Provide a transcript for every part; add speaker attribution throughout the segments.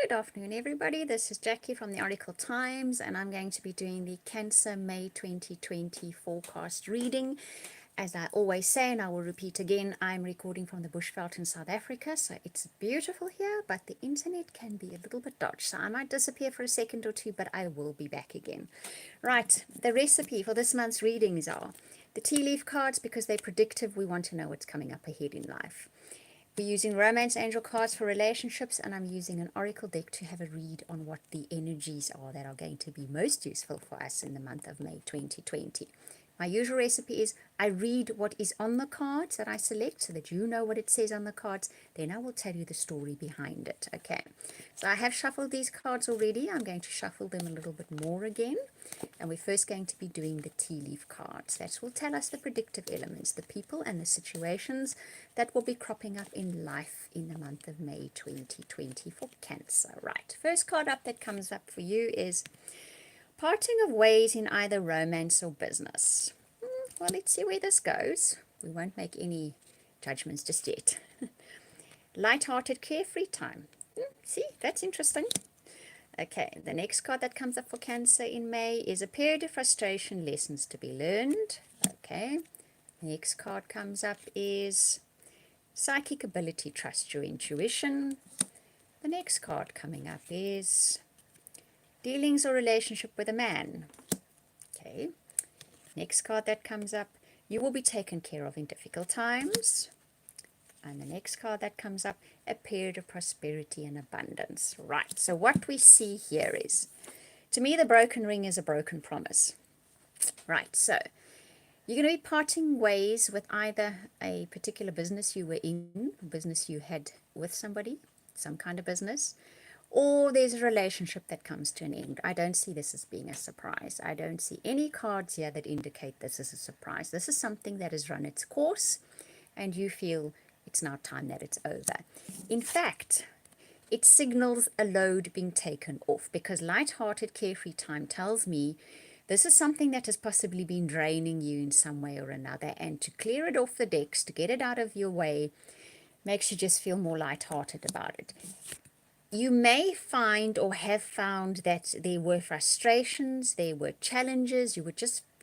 Speaker 1: Good afternoon, everybody. This is Jackie from the Oracle Times, and I'm going to be doing the Cancer May 2020 forecast reading. As I always say, and I will repeat again, I'm recording from the Bushveld in South Africa, so it's beautiful here, but the internet can be a little bit dodgy, so I might disappear for a second or two, but I will be back again. Right, the recipe for this month's readings are the tea leaf cards, because they're predictive. We want to know what's coming up ahead in life. We're using Romance Angel cards for relationships, and I'm using an Oracle deck to have a read on what the energies are that are going to be most useful for us in the month of May 2020. My usual recipe is I read what is on the cards that I select so that you know what it says on the cards. Then I will tell you the story behind it. Okay, so I have shuffled these cards already. I'm going to shuffle them a little bit more again. And we're first going to be doing the tea leaf cards. That will tell us the predictive elements, the people and the situations that will be cropping up in life in the month of May 2020 for Cancer. Right, first card up that comes up for you is parting of ways in either romance or business. Well, let's see where this goes. We won't make any judgments just yet. Light-hearted, carefree time. See, that's interesting. Okay, the next card that comes up for Cancer in May is a period of frustration, lessons to be learned. Okay, next card comes up is psychic ability, trust your intuition. The next card coming up is dealings or relationship with a man. Okay, next card that comes up, you will be taken care of in difficult times. And the next card that comes up, a period of prosperity and abundance. Right, so what we see here is, to me, the broken ring is a broken promise. Right, so you're going to be parting ways with either a particular business you were in, a business you had with somebody, some kind of business, or there's a relationship that comes to an end. I don't see this as being a surprise. I don't see any cards here that indicate this is a surprise. This is something that has run its course, and you feel it's now time that it's over. In fact, it signals a load being taken off, because light-hearted, carefree time tells me this is something that has possibly been draining you in some way or another, and to clear it off the decks, to get it out of your way, makes you just feel more light-hearted about it. You may find or have found that there were frustrations, there were challenges, you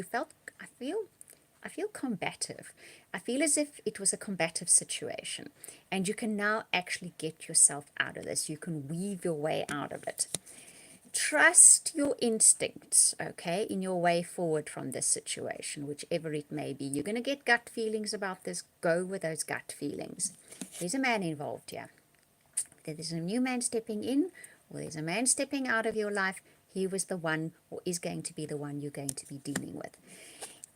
Speaker 1: felt, I feel combative. I feel as if it was a combative situation, and you can now actually get yourself out of this. You can weave your way out of it. Trust your instincts, okay, in your way forward from this situation, whichever it may be. You're going to get gut feelings about this. Go with those gut feelings. There's a man involved here. There's a new man stepping in, or there's a man stepping out of your life. He was the one, or is going to be the one you're going to be dealing with.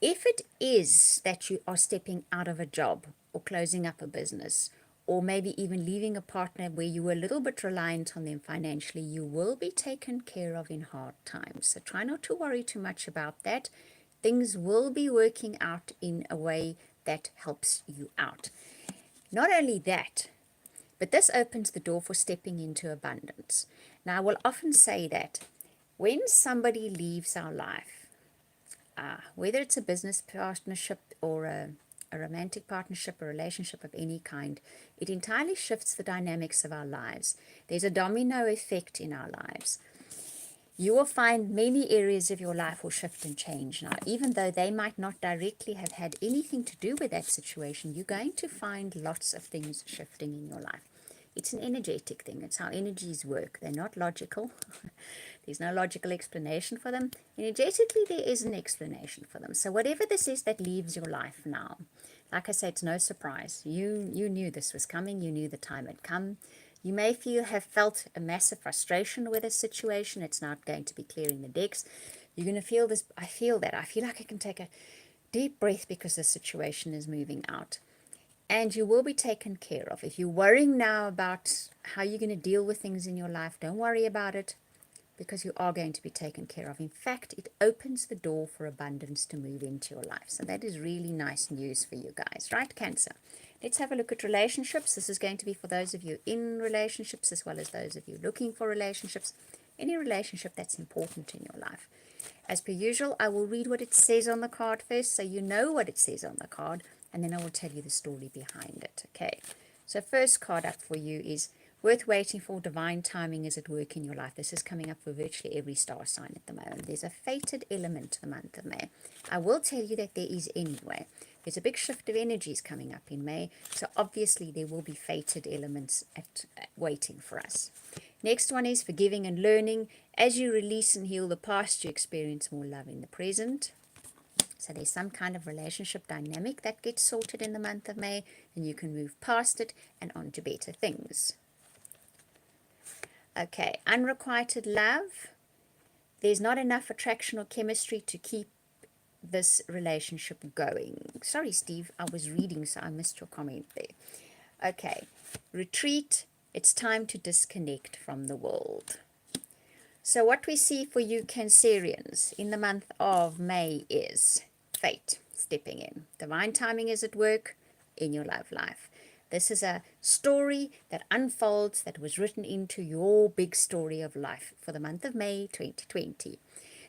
Speaker 1: If it is that you are stepping out of a job or closing up a business, or maybe even leaving a partner where you were a little bit reliant on them financially, you will be taken care of in hard times. So try not to worry too much about that. Things will be working out in a way that helps you out. Not only that, but this opens the door for stepping into abundance. Now, I will often say that when somebody leaves our life, whether it's a business partnership or a romantic partnership, a relationship of any kind, it entirely shifts the dynamics of our lives. There's a domino effect in our lives. You will find many areas of your life will shift and change now. Even though they might not directly have had anything to do with that situation, you're going to find lots of things shifting in your life. It's an energetic thing. It's how energies work. They're not logical. There's no logical explanation for them. Energetically, there is an explanation for them. So whatever this is that leaves your life now, like I said, it's no surprise. You knew this was coming. You knew the time had come. You may have felt a massive frustration with this situation. It's not going to be clearing the decks. You're going to feel this. I feel that. I feel like I can take a deep breath because the situation is moving out. And you will be taken care of. If you're worrying now about how you're going to deal with things in your life, don't worry about it, because you are going to be taken care of. In fact, it opens the door for abundance to move into your life. So that is really nice news for you guys, right, Cancer? Let's have a look at relationships. This is going to be for those of you in relationships as well as those of you looking for relationships. Any relationship that's important in your life. As per usual, I will read what it says on the card first, so you know what it says on the card, and then I will tell you the story behind it. Okay, so first card up for you is Worth waiting for, divine timing is at work in your life. This is coming up for virtually every star sign at the moment. There's a fated element to the month of May. I will tell you that there is anyway. There's a big shift of energies coming up in May, so obviously there will be fated elements waiting for us. Next one is forgiving and learning. As you release and heal the past, you experience more love in the present. So there's some kind of relationship dynamic that gets sorted in the month of May, and you can move past it and on to better things. Okay, unrequited love. There's not enough attraction or chemistry to keep this relationship going. Sorry, Steve, I was reading, so I missed your comment there. Okay, retreat. It's time to disconnect from the world. So what we see for you Cancerians in the month of May is fate stepping in. Divine timing is at work in your love life. This is a story that unfolds, that was written into your big story of life for the month of May 2020.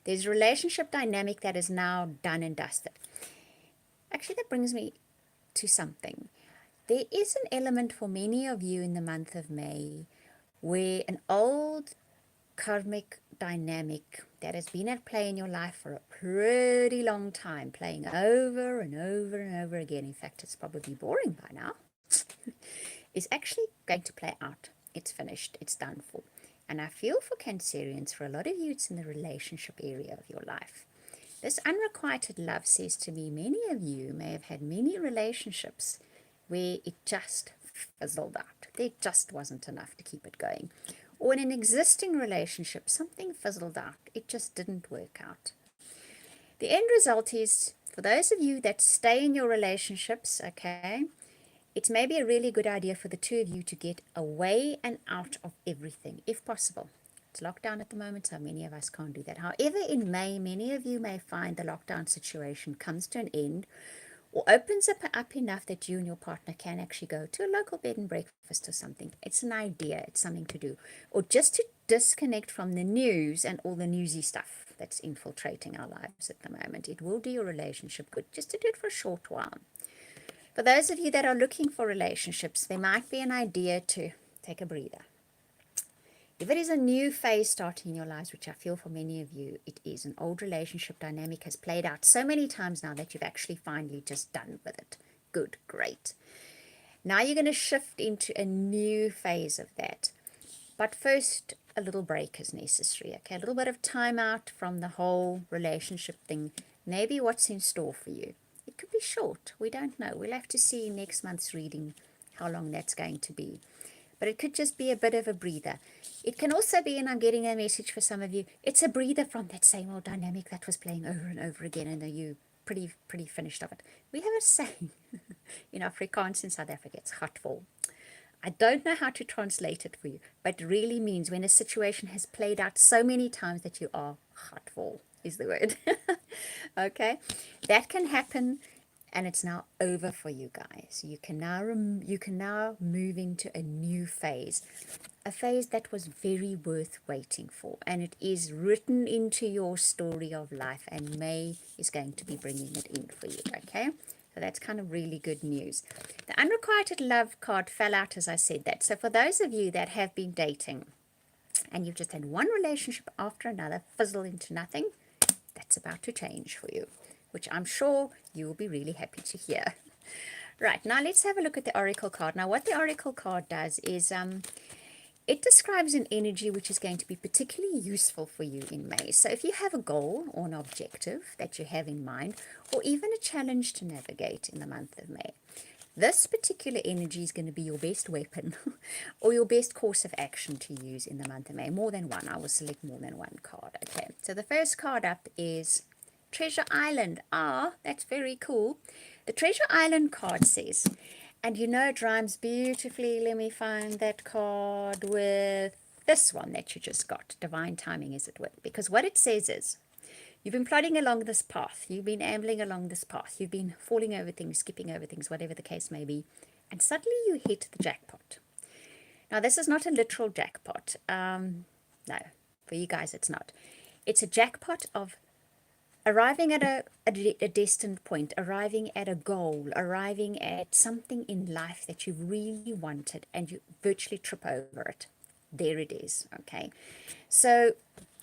Speaker 1: There's a relationship dynamic that is now done and dusted. Actually, that brings me to something. There is an element for many of you in the month of May where an old karmic dynamic that has been at play in your life for a pretty long time, playing over and over and over again, in fact it's probably boring by now, is actually going to play out. It's finished, it's done for. And I feel for Cancerians, for a lot of you, it's in the relationship area of your life. This unrequited love says to me, many of you may have had many relationships where it just fizzled out. There just wasn't enough to keep it going. Or in an existing relationship, something fizzled out. It just didn't work out. The end result is, for those of you that stay in your relationships, okay, it's maybe a really good idea for the two of you to get away and out of everything, if possible. It's lockdown at the moment, so many of us can't do that. However, in May, many of you may find the lockdown situation comes to an end or opens up enough that you and your partner can actually go to a local bed and breakfast or something. It's an idea, it's something to do. Or just to disconnect from the news and all the newsy stuff that's infiltrating our lives at the moment. It will do your relationship good, just to do it for a short while. For those of you that are looking for relationships, there might be an idea to take a breather. If it is a new phase starting in your lives, which I feel for many of you, it is. An old relationship dynamic has played out so many times now that you've actually finally just done with it. Good, great. Now you're going to shift into a new phase of that. But first, a little break is necessary, okay? A little bit of time out from the whole relationship thing. Maybe what's in store for you. It could be short. We don't know. We'll have to see next month's reading how long that's going to be. But it could just be a bit of a breather. It can also be, and I'm getting a message for some of you, it's a breather from that same old dynamic that was playing over and over again, and you pretty finished of it. We have a saying in Afrikaans in South Africa, it's gatvol. I don't know how to translate it for you, but it really means when a situation has played out so many times that you are gatvol, is the word. Okay, that can happen. And it's now over for you guys. You can now move into a new phase, a phase that was very worth waiting for, and it is written into your story of life. And May is going to be bringing it in for you. Okay, so that's kind of really good news. The unrequited love card fell out as I said that. So for those of you that have been dating, and you've just had one relationship after another fizzle into nothing, that's about to change for you, which I'm sure you will be really happy to hear. Right, now let's have a look at the Oracle card. Now what the Oracle card does is it describes an energy which is going to be particularly useful for you in May. So if you have a goal or an objective that you have in mind, or even a challenge to navigate in the month of May, this particular energy is going to be your best weapon or your best course of action to use in the month of May. More than one. I will select more than one card. Okay, so the first card up is Treasure Island. Ah, that's very cool. The Treasure Island card says, and you know it rhymes beautifully. Let me find that card with this one that you just got. Divine timing is at work. Because what it says is, you've been plodding along this path. You've been ambling along this path. You've been falling over things, skipping over things, whatever the case may be. And suddenly you hit the jackpot. Now, this is not a literal jackpot. No, for you guys, it's not. It's a jackpot of arriving at a destined point, arriving at a goal, arriving at something in life that you really wanted and you virtually trip over it. There it is, okay? So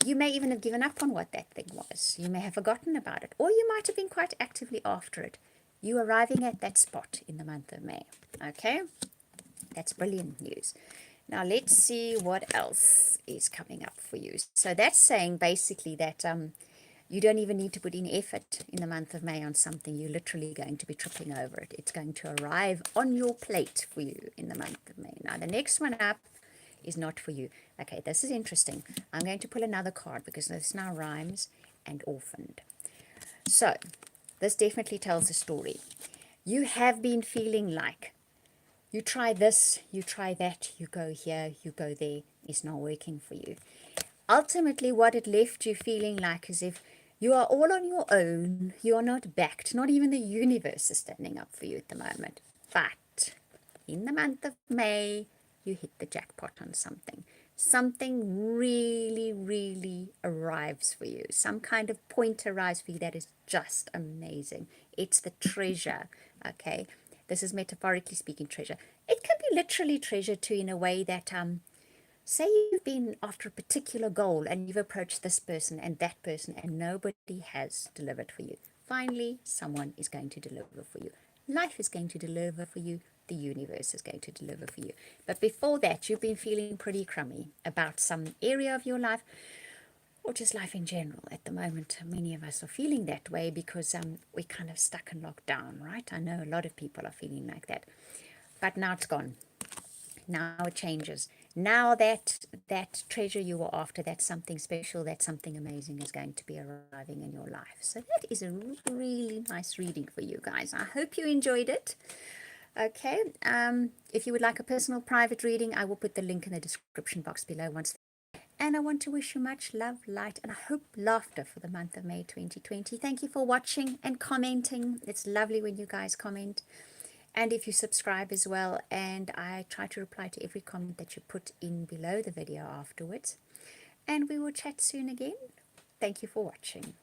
Speaker 1: you may even have given up on what that thing was. You may have forgotten about it, or you might have been quite actively after it. You arriving at that spot in the month of May, okay? That's brilliant news. Now let's see what else is coming up for you. So that's saying basically that you don't even need to put in effort in the month of May on something. You're literally going to be tripping over it. It's going to arrive on your plate for you in the month of May. Now the next one up is not for you. Okay, this is interesting. I'm going to pull another card because this now rhymes and orphaned. So this definitely tells a story. You have been feeling like you try this, you try that, you go here, you go there, it's not working for you. Ultimately, what it left you feeling like is if you are all on your own, you are not backed, not even the universe is standing up for you at the moment. But in the month of May, you hit the jackpot on something. Something really, really arrives for you. Some kind of point arrives for you that is just amazing. It's the treasure, okay? This is metaphorically speaking treasure. It can be literally treasure too, in a way that, say you've been after a particular goal and you've approached this person and that person and nobody has delivered for you. Finally, someone is going to deliver for you. Life is going to deliver for you. The universe is going to deliver for you. But before that, you've been feeling pretty crummy about some area of your life, or just life in general. At the moment, many of us are feeling that way because we're kind of stuck and locked down, right? I know a lot of people are feeling like that. But now it's gone. Now it changes. Now that treasure you were after, that something special, that something amazing is going to be arriving in your life. So that is a really nice reading for you guys. I hope you enjoyed it. Okay, if you would like a personal private reading, I will put the link in the description box below once. And I want to wish you much love, light, and I hope laughter for the month of May 2020. Thank you for watching and commenting. It's lovely when you guys comment. And if you subscribe as well, and I try to reply to every comment that you put in below the video afterwards. And we will chat soon again. Thank you for watching.